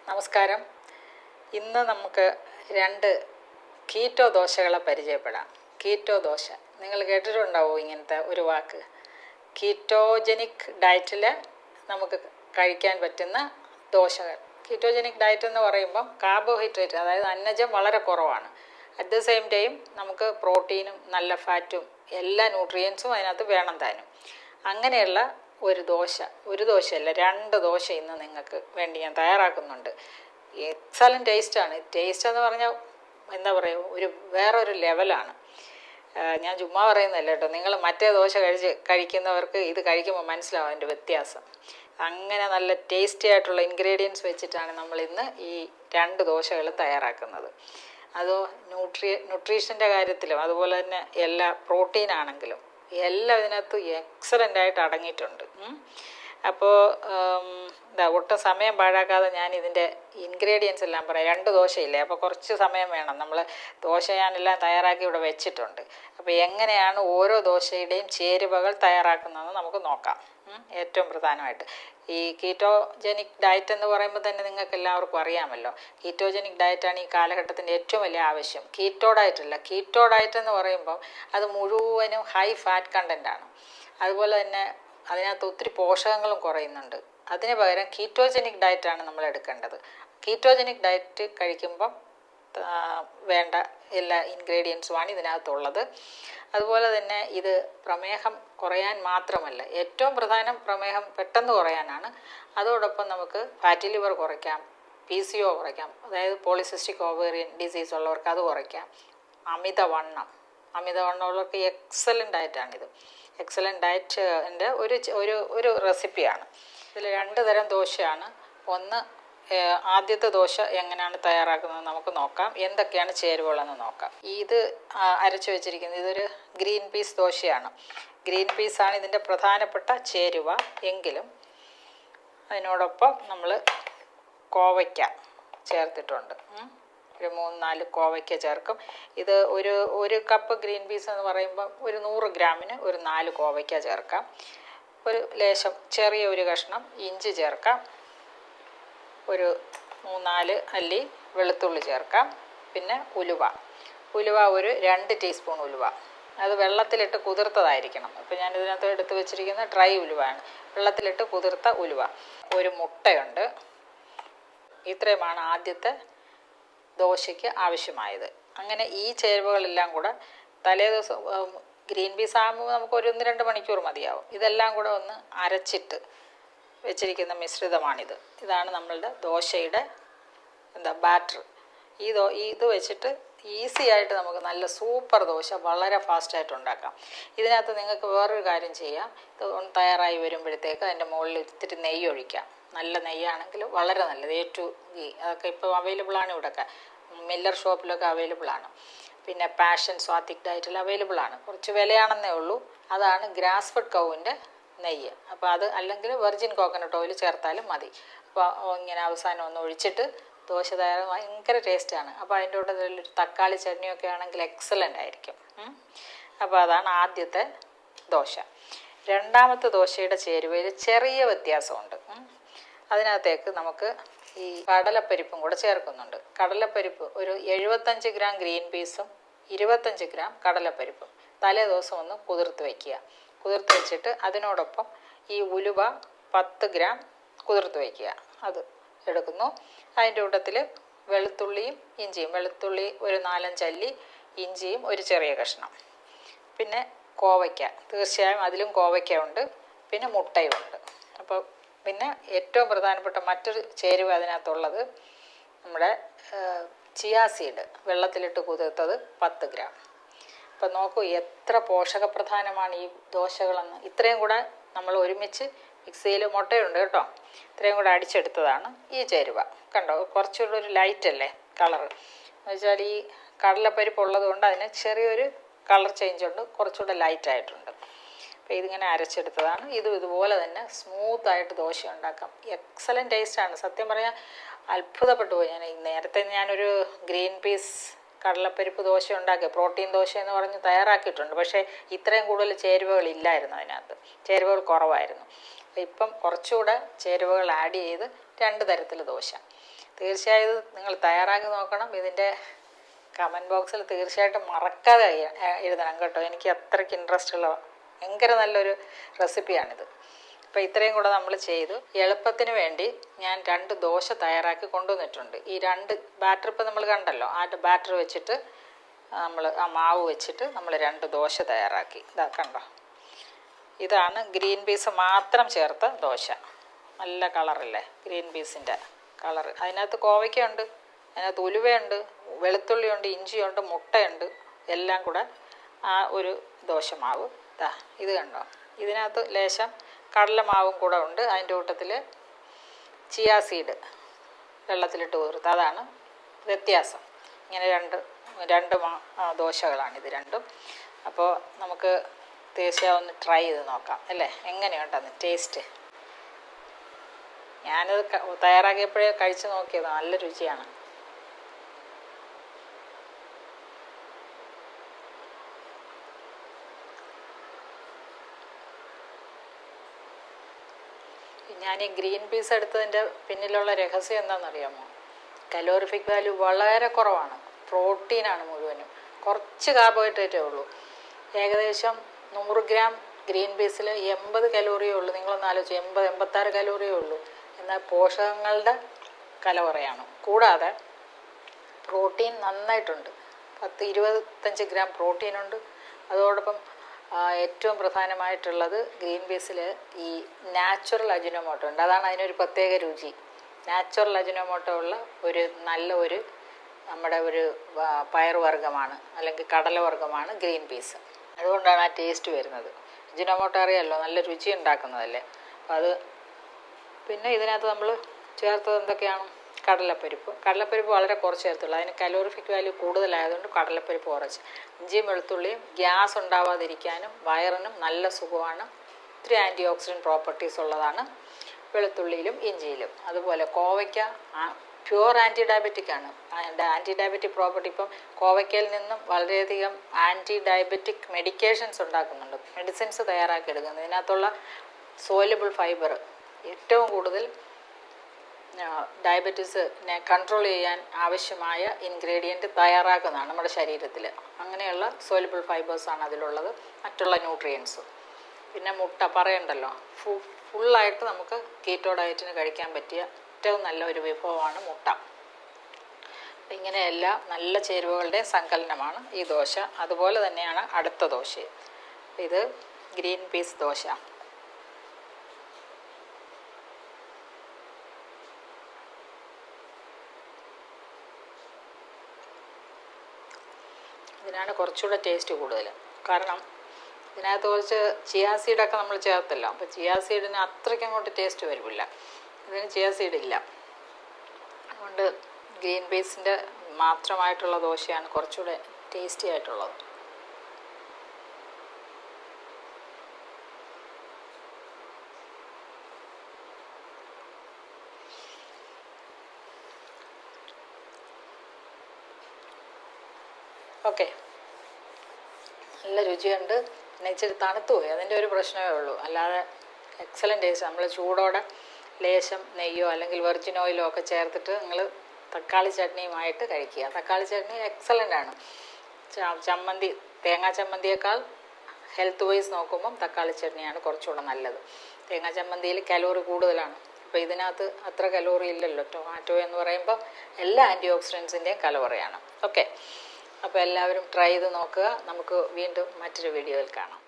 നമസ്കാരം. ഇന്ന് നമുക്ക് രണ്ട് കീറ്റോ ദോശകളെ പരിചയപ്പെടാം. കീറ്റോ ദോശ നിങ്ങൾ കേട്ടിട്ടുണ്ടാവും ഇങ്ങനത്തെ ഒരു വാക്ക്. കീറ്റോജനിക് ഡയറ്റിൽ നമുക്ക് കഴിക്കാൻ പറ്റുന്ന ദോശകൾ. കീറ്റോജനിക് ഡയറ്റ് എന്ന് പറയുമ്പം കാർബോഹൈഡ്രേറ്റ്, അതായത് അന്നജം വളരെ കുറവാണ്. അറ്റ് ദ സെയിം ടൈം നമുക്ക് പ്രോട്ടീനും നല്ല ഫാറ്റും എല്ലാ ന്യൂട്രിയൻസും അതിനകത്ത് വേണം താനും. അങ്ങനെയുള്ള ഒരു ദോശയല്ല, രണ്ട് ദോശ ഇന്ന് നിങ്ങൾക്ക് വേണ്ടി ഞാൻ തയ്യാറാക്കുന്നുണ്ട്. എക്സലൻറ്റ് ടേസ്റ്റാണ്. ടേസ്റ്റ് എന്ന് പറഞ്ഞാൽ എന്താ പറയുക, വേറൊരു ലെവലാണ്. ഞാൻ ചുമ്മാ പറയുന്നതല്ല കേട്ടോ. നിങ്ങൾ മറ്റേ ദോശ കഴിക്കുന്നവർക്ക് ഇത് കഴിക്കുമ്പോൾ മനസ്സിലാവും അതിൻ്റെ വ്യത്യാസം. അങ്ങനെ നല്ല ടേസ്റ്റി ആയിട്ടുള്ള ഇൻഗ്രീഡിയൻസ് വെച്ചിട്ടാണ് നമ്മൾ ഇന്ന് ഈ രണ്ട് ദോശകളും തയ്യാറാക്കുന്നത്. അതോ ന്യൂട്രീഷൻ്റെ കാര്യത്തിലും അതുപോലെ തന്നെ എല്ലാ പ്രോട്ടീനാണെങ്കിലും എല്ലാം ഇതിനകത്ത് എക്സലൻ്റായിട്ട് അടങ്ങിയിട്ടുണ്ട്. അപ്പോൾ ഒട്ടും സമയം പാഴാക്കാതെ ഞാൻ ഇതിൻ്റെ ഇൻഗ്രീഡിയൻസ് എല്ലാം പറയാം. രണ്ട് ദോശയില്ലേ, അപ്പോൾ കുറച്ച് സമയം വേണം. നമ്മൾ ദോശ ഞാനെല്ലാം തയ്യാറാക്കി ഇവിടെ വെച്ചിട്ടുണ്ട്. അപ്പോൾ എങ്ങനെയാണ് ഓരോ ദോശയുടെയും ചേരുവകൾ തയ്യാറാക്കുന്നതെന്ന് നമുക്ക് നോക്കാം. ഏറ്റവും പ്രധാനമായിട്ട് ഈ കീറ്റോജനിക് ഡയറ്റ് എന്ന് പറയുമ്പോൾ തന്നെ നിങ്ങൾക്ക് എല്ലാവർക്കും അറിയാമല്ലോ. കീറ്റോജനിക് ഡയറ്റാണ് ഈ കാലഘട്ടത്തിൻ്റെ ഏറ്റവും വലിയ ആവശ്യം. കീറ്റോ ഡയറ്റല്ല. കീറ്റോ ഡയറ്റ് എന്ന് പറയുമ്പം അത് മുഴുവനും ഹൈ ഫാറ്റ് കണ്ടൻ്റാണ്. അതുപോലെ തന്നെ അതിനകത്ത് ഒത്തിരി പോഷകങ്ങളും കുറയുന്നുണ്ട്. അതിന് പകരം കീറ്റോജനിക് ഡയറ്റാണ് നമ്മൾ എടുക്കേണ്ടത്. കീറ്റോജനിക് ഡയറ്റ് കഴിക്കുമ്പം വേണ്ട എല്ലാ ഇൻഗ്രീഡിയൻസുമാണ് ഇതിനകത്തുള്ളത്. അതുപോലെ തന്നെ ഇത് പ്രമേഹം കുറയാൻ മാത്രമല്ല, ഏറ്റവും പ്രധാനം പ്രമേഹം പെട്ടെന്ന് കുറയാനാണ്. അതോടൊപ്പം നമുക്ക് ഫാറ്റി ലിവർ കുറയ്ക്കാം, PCO കുറയ്ക്കാം, അതായത് പോളിസിസ്റ്റിക് ഓവേറിയൻ ഡിസീസ് ഉള്ളവർക്ക് അത് കുറയ്ക്കാം. അമിതവണ്ണമുള്ളവർക്ക് എക്സലൻ്റ് ഡയറ്റാണിത്. എക്സലൻ്റ് ഡയറ്റിൻ്റെ ഒരു റെസിപ്പിയാണ്. ഇതിൽ രണ്ട് തരം ദോശയാണ്. ഒന്ന്, ആദ്യത്തെ ദോശ എങ്ങനെയാണ് തയ്യാറാക്കുന്നത് നമുക്ക് നോക്കാം. എന്തൊക്കെയാണ് ചേരുവകളെന്ന് നോക്കാം. ഇത് അരച്ചു വെച്ചിരിക്കുന്നത് ഇതൊരു ഗ്രീൻ പീസ് ദോശയാണ്. ഗ്രീൻ പീസാണ് ഇതിൻ്റെ പ്രധാനപ്പെട്ട ചേരുവ. എങ്കിലും അതിനോടൊപ്പം നമ്മൾ കോവയ്ക്ക ചേർത്തിട്ടുണ്ട്. ഒരു 3-4 കോവയ്ക്ക ചേർക്കും. ഇത് ഒരു കപ്പ് ഗ്രീൻ പീസ് എന്ന് പറയുമ്പം ഒരു 100 ഗ്രാമിന് ഒരു 4 കോവയ്ക്ക ചേർക്കാം. ഒരു ലേശം ചെറിയ ഒരു കഷ്ണം ഇഞ്ചി ചേർക്കാം. ഒരു 3-4 അല്ലി വെളുത്തുള്ളി ചേർക്കാം. പിന്നെ ഉലുവ ഒരു 2 ടീസ്പൂൺ ഉലുവ. അത് വെള്ളത്തിലിട്ട് കുതിർത്തതായിരിക്കണം. അപ്പോൾ ഞാനിതിനകത്ത് എടുത്ത് വെച്ചിരിക്കുന്ന ഡ്രൈ ഉലുവയാണ്. വെള്ളത്തിലിട്ട് കുതിർത്ത ഉലുവ. ഒരു മുട്ടയുണ്ട്. ഇത്രയുമാണ് ആദ്യത്തെ ദോശയ്ക്ക് ആവശ്യമായത്. അങ്ങനെ ഈ ചേരുവകളെല്ലാം കൂടെ തലേദിവസം, ഗ്രീൻ പീസ് ആകുമ്പോൾ നമുക്ക് ഒരു 1-2 മണിക്കൂർ മതിയാവും. ഇതെല്ലാം കൂടെ ഒന്ന് അരച്ചിട്ട് വെച്ചിരിക്കുന്ന മിശ്രിതമാണിത്. ഇതാണ് നമ്മളുടെ ദോശയുടെ ബാറ്റർ. ഇത് വെച്ചിട്ട് ഈസി ആയിട്ട് നമുക്ക് നല്ല സൂപ്പർ ദോശ വളരെ ഫാസ്റ്റായിട്ട് ഉണ്ടാക്കാം. ഇതിനകത്ത് നിങ്ങൾക്ക് വേറൊരു കാര്യം ചെയ്യാം. ഇത് തയ്യാറായി വരുമ്പോഴത്തേക്ക് അതിൻ്റെ മുകളിൽ ഇത്തിരി നെയ്യ് ഒഴിക്കാം. നല്ല നെയ്യാണെങ്കിൽ വളരെ നല്ലത്. A2 അതൊക്കെ ഇപ്പോൾ അവൈലബിളാണ്. ഇവിടെയൊക്കെ മില്ലർ ഷോപ്പിലൊക്കെ അവൈലബിളാണ്. പിന്നെ പാഷൻ സ്വാത്തിക് ഡയറ്റിൽ അവൈലബിളാണ്. കുറച്ച് വിലയാണെന്നേ ഉള്ളൂ. അതാണ് ഗ്രാസ് ഫെഡ് കൗവിൻ്റെ നെയ്യ്. അപ്പോൾ അത് അല്ലെങ്കിൽ വെർജിൻ കോക്കനട്ട് ഓയിൽ ചേർത്താലും മതി. അപ്പോൾ ഇങ്ങനെ അവസാനം ഒന്ന് ഒഴിച്ചിട്ട് ദോശ തയ്യാറാൻ ഭയങ്കര ടേസ്റ്റാണ്. അപ്പോൾ അതിൻ്റെ കൂടെ ഒരു തക്കാളി ചട്നിയൊക്കെ ആണെങ്കിൽ എക്സലൻ്റ് ആയിരിക്കും. അപ്പോൾ അതാണ് ആദ്യത്തെ ദോശ. രണ്ടാമത്തെ ദോശയുടെ ചേരുവയിൽ ചെറിയ വ്യത്യാസമുണ്ട്. അതിനകത്തേക്ക് നമുക്ക് ഈ കടലപ്പരിപ്പും കൂടെ ചേർക്കുന്നുണ്ട്. കടലപ്പരിപ്പ് ഒരു 75 ഗ്രാം ഗ്രീൻ പീസും 25 ഗ്രാം കടലപ്പരിപ്പും തലേ ദിവസം ഒന്ന് കുതിർത്ത് വയ്ക്കുക. കുതിർത്ത് വെച്ചിട്ട് അതിനോടൊപ്പം ഈ ഉലുവ 10 ഗ്രാം കുതിർത്ത് വയ്ക്കുക. അത് എടുക്കുന്നു. അതിൻ്റെ കൂട്ടത്തിൽ വെളുത്തുള്ളിയും ഇഞ്ചിയും, വെളുത്തുള്ളി ഒരു 4-5 അല്ലി, ഇഞ്ചിയും ഒരു ചെറിയ കഷ്ണം, പിന്നെ കോവയ്ക്ക, തീർച്ചയായും അതിലും കോവയ്ക്ക ഉണ്ട്, പിന്നെ മുട്ടയുമുണ്ട്. അപ്പോൾ പിന്നെ ഏറ്റവും പ്രധാനപ്പെട്ട മറ്റൊരു ചേരുവ അതിനകത്തുള്ളത് നമ്മുടെ ചിയാ സീഡ്, വെള്ളത്തിലിട്ട് കുതിർത്തത് 10 ഗ്രാം. അപ്പോൾ നോക്കൂ എത്ര പോഷകപ്രധാനമാണ് ഈ ദോശകളെന്ന്. ഇത്രയും കൂടെ നമ്മൾ ഒരുമിച്ച് മിക്സിയിൽ, മുട്ടയുണ്ട് കേട്ടോ, ഇത്രയും കൂടെ അടിച്ചെടുത്തതാണ് ഈ ചേരുവ. കണ്ടോ, കുറച്ചുകൂടെ ഒരു ലൈറ്റ് അല്ലേ കളറ്. എന്ന് വെച്ചാൽ ഈ കടലപ്പരിപ്പ് ഉള്ളത് കൊണ്ട് അതിന് ചെറിയൊരു കളർ ചേഞ്ച് ഉണ്ട്, കുറച്ചുകൂടെ ലൈറ്റായിട്ടുണ്ട്. അപ്പോൾ ഇതിങ്ങനെ അരച്ചെടുത്തതാണ്. ഇതുപോലെ തന്നെ സ്മൂത്തായിട്ട് ദോശ ഉണ്ടാക്കാം. എക്സലൻറ്റ് ടേസ്റ്റാണ്. സത്യം പറഞ്ഞാൽ അത്ഭുതപ്പെട്ടു പോയി. നേരത്തെ ഞാനൊരു ഗ്രീൻ പീസ് കടലപ്പരിപ്പ് ദോശ ഉണ്ടാക്കി, പ്രോട്ടീൻ ദോശ എന്ന് പറഞ്ഞ് തയ്യാറാക്കിയിട്ടുണ്ട്. പക്ഷേ ഇത്രയും കൂടുതൽ ചേരുവകളില്ലായിരുന്നു അതിനകത്ത്, ചേരുവകൾ കുറവായിരുന്നു. അപ്പം ഇപ്പം കുറച്ചുകൂടെ ചേരുവകൾ ആഡ് ചെയ്ത് 2 തരത്തിൽ ദോശ. തീർച്ചയായും നിങ്ങൾ തയ്യാറാക്കി നോക്കണം. ഇതിൻ്റെ കമൻറ്റ് ബോക്സിൽ തീർച്ചയായിട്ടും മറക്കാതെ എഴുതണം കേട്ടോ. എനിക്ക് അത്രയ്ക്ക് ഇൻട്രസ്റ്റ് ഉള്ള ഭയങ്കര നല്ലൊരു റെസിപ്പിയാണിത്. അപ്പോൾ ഇത്രയും കൂടെ നമ്മൾ ചെയ്തു. എളുപ്പത്തിന് വേണ്ടി ഞാൻ 2 ദോശ തയ്യാറാക്കി കൊണ്ടുവന്നിട്ടുണ്ട്. ഈ 2 ബാറ്റർ ഇപ്പോൾ നമ്മൾ കണ്ടല്ലോ, ആ ബാറ്റർ വെച്ചിട്ട് നമ്മൾ ആ മാവ് വെച്ചിട്ട് നമ്മൾ 2 ദോശ തയ്യാറാക്കി. ഇതാ കണ്ടോ, ഇതാണ് ഗ്രീൻ പീസ് മാത്രം ചേർത്ത ദോശ. നല്ല കളറല്ലേ ഗ്രീൻ പീസിൻ്റെ കളറ്. അതിനകത്ത് കോവയ്ക്കുണ്ട്, അതിനകത്ത് ഉലുവയുണ്ട്, വെളുത്തുള്ളിയുണ്ട്, ഇഞ്ചിയുണ്ട്, മുട്ടയുണ്ട്, എല്ലാം കൂടെ ആ ഒരു ദോശമാവ്. ഇതാ ഇത് കണ്ടോ, ഇതിനകത്ത് ലേശം കടലമാവും കൂടെ ഉണ്ട്. അതിൻ്റെ കൂട്ടത്തിൽ ചിയാ സീഡ് വെള്ളത്തിലിട്ട് കുതിർത്ത്, അതാണ് വ്യത്യാസം. ഇങ്ങനെ രണ്ട് ദോശകളാണിത് രണ്ടും. അപ്പോൾ നമുക്ക് തീർച്ചയായും ഒന്ന് ട്രൈ ചെയ്ത് നോക്കാം അല്ലേ, എങ്ങനെയുണ്ടെന്ന് ടേസ്റ്റ്. ഞാനത് തയ്യാറാക്കിയപ്പോഴേ കഴിച്ച് നോക്കിയത്, നല്ല രുചിയാണ്. ഞാൻ ഈ ഗ്രീൻ പീസ് എടുത്തതിൻ്റെ പിന്നിലുള്ള രഹസ്യം എന്താണെന്നറിയാമോ? കലോറിഫിക് വാല്യൂ വളരെ കുറവാണ്. പ്രോട്ടീനാണ് മുഴുവനും, കുറച്ച് കാർബോഹൈഡ്രേറ്റേ ഉള്ളൂ. ഏകദേശം 100 ഗ്രാം ഗ്രീൻ പീസിൽ 80 കലോറിയേ ഉള്ളൂ. നിങ്ങളൊന്ന് ആലോചിച്ച്, 86 കലോറിയേ ഉള്ളൂ. എന്നാൽ പോഷകങ്ങളുടെ കലവറയാണ്. കൂടാതെ പ്രോട്ടീൻ നന്നായിട്ടുണ്ട്. 10-25 ഗ്രാം പ്രോട്ടീനുണ്ട്. അതോടൊപ്പം ഏറ്റവും പ്രധാനമായിട്ടുള്ളത് ഗ്രീൻ പീസിൽ ഈ നാച്ചുറൽ അജിനോമോട്ടോ ഉണ്ട്. അതാണ് അതിനൊരു പ്രത്യേക രുചി. നാച്ചുറൽ അജിനോമോട്ടോ ഉള്ള ഒരു നമ്മുടെ ഒരു പയറുവർഗ്ഗമാണ്, അല്ലെങ്കിൽ കടലവർഗ്ഗമാണ് ഗ്രീൻ പീസ്. അതുകൊണ്ടാണ് ആ ടേസ്റ്റ് വരുന്നത്. അജിനോമോട്ടോ അറിയാമല്ലോ, നല്ല രുചി ഉണ്ടാക്കുന്നതല്ലേ. അപ്പോൾ അത് പിന്നെ ഇതിനകത്ത് നമ്മൾ ചേർത്തത് എന്തൊക്കെയാണ്? കടലപ്പരിപ്പ് വളരെ കുറച്ച് ചേർത്തുള്ളൂ. അതിന് കലോറിഫിക് വാല്യൂ കൂടുതലായതുകൊണ്ട് കടലപ്പരിപ്പ് കുറച്ച്. ഇഞ്ചിയും വെളുത്തുള്ളിയും ഗ്യാസ് ഉണ്ടാവാതിരിക്കാനും വയറിനും നല്ല സുഖമാണ്. ഒത്തിരി ആൻറ്റി ഓക്സിഡൻറ്റ് പ്രോപ്പർട്ടീസ് ഉള്ളതാണ് വെളുത്തുള്ളിയിലും ഇഞ്ചിയിലും. അതുപോലെ കോവയ്ക്ക പ്യുവർ ആൻറ്റി ഡയബറ്റിക് ആണ്. ആൻറ്റി ഡയബറ്റിക് പ്രോപ്പർട്ടി, ഇപ്പം കോവയ്ക്കയിൽ നിന്നും വളരെയധികം ആൻറ്റി ഡയബറ്റിക് മെഡിക്കേഷൻസ് ഉണ്ടാക്കുന്നുണ്ട്, മെഡിസിൻസ് തയ്യാറാക്കി എടുക്കുന്നത്. ഇതിനകത്തുള്ള സോലബിൾ ഫൈബർ ഏറ്റവും കൂടുതൽ ഡയബറ്റീസിനെ കൺട്രോൾ ചെയ്യാൻ ആവശ്യമായ ഇൻഗ്രീഡിയൻറ്റ് തയ്യാറാക്കുന്നതാണ് നമ്മുടെ ശരീരത്തിൽ. അങ്ങനെയുള്ള സോലബിൾ ഫൈബേഴ്സാണ് അതിലുള്ളത്, മറ്റുള്ള ന്യൂട്രിയൻസും. പിന്നെ മുട്ട പറയണ്ടല്ലോ, ഫുള്ളായിട്ട് നമുക്ക് കീറ്റോ ഡയറ്റിന് കഴിക്കാൻ പറ്റിയ ഏറ്റവും നല്ല ഒരു വിഭവമാണ് മുട്ട. ഇങ്ങനെയെല്ലാം നല്ല ചേരുവകളുടെ സങ്കലനമാണ് ഈ ദോശ. അതുപോലെ തന്നെയാണ് അടുത്ത ദോശ. ഇത് ഗ്രീൻ പീസ് ദോശ. ഇതിനാണ് കുറച്ചുകൂടെ ടേസ്റ്റ് കൂടുതൽ. കാരണം ഇതിനകത്ത് കുറച്ച് ചിയാ സീഡൊക്കെ നമ്മൾ ചേർത്തല്ലോ. അപ്പോൾ ചിയാ സീഡിന് അത്രയ്ക്ക് അങ്ങോട്ട് ടേസ്റ്റ് വരില്ല. ഇതിന് ചിയാ സീഡില്ല. അതുകൊണ്ട് ഗ്രീൻ പീസിൻ്റെ മാത്രമായിട്ടുള്ള ദോശയാണ് കുറച്ചുകൂടെ ടേസ്റ്റി ആയിട്ടുള്ളത്. ഓക്കെ, നല്ല രുചിയുണ്ട്. പിന്നെ ഇച്ചിരി തണുത്തു പോയി, അതിൻ്റെ ഒരു പ്രശ്നമേ ഉള്ളൂ. അല്ലാതെ എക്സലൻ്റ് ടേസ്റ്റ്. നമ്മൾ ചൂടോടെ ലേശം നെയ്യോ അല്ലെങ്കിൽ വെർജിൻ ഓയിലോ ഒക്കെ ചേർത്തിട്ട് നിങ്ങൾ തക്കാളി ചട്നിയുമായിട്ട് കഴിക്കുക. തക്കാളി ചട്നി എക്സലൻ്റ് ആണ്. ചമ്മന്തി, തേങ്ങാ ചമ്മന്തിയേക്കാൾ ഹെൽത്ത് വൈസ് നോക്കുമ്പം തക്കാളി ചട്നിയാണ് കുറച്ചുകൂടെ നല്ലത്. തേങ്ങാ ചമ്മന്തിയിൽ കലോറി കൂടുതലാണ്. അപ്പോൾ ഇതിനകത്ത് അത്ര കലോറി ഇല്ലല്ലോ. ടൊമാറ്റോ എന്ന് പറയുമ്പോൾ എല്ലാ ആൻറ്റി ഓക്സിഡൻസിൻ്റെയും കലോറിയാണ്. ഓക്കെ, അപ്പോൾ എല്ലാവരും ട്രൈ ചെയ്ത് നോക്കുക. നമുക്ക് വീണ്ടും മറ്റൊരു വീഡിയോയിൽ കാണാം.